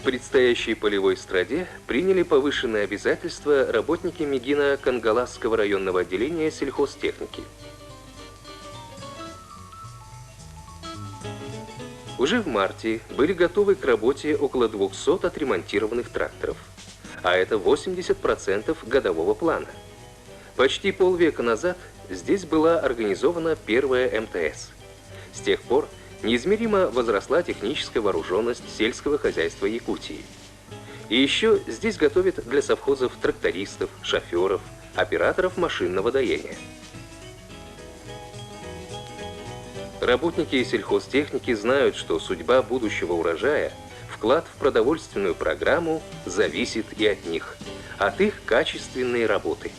К предстоящей полевой страде приняли повышенные обязательства работники Мегино-Кангаласского районного отделения сельхозтехники. Уже в марте были готовы к работе около 200 отремонтированных тракторов, а это 80% годового плана. Почти полвека назад здесь была организована первая МТС. С тех пор неизмеримо возросла техническая вооруженность сельского хозяйства Якутии. И еще здесь готовят для совхозов трактористов, шоферов, операторов машинного доения. Работники сельхозтехники знают, что судьба будущего урожая, вклад в продовольственную программу зависит и от них, от их качественной работы.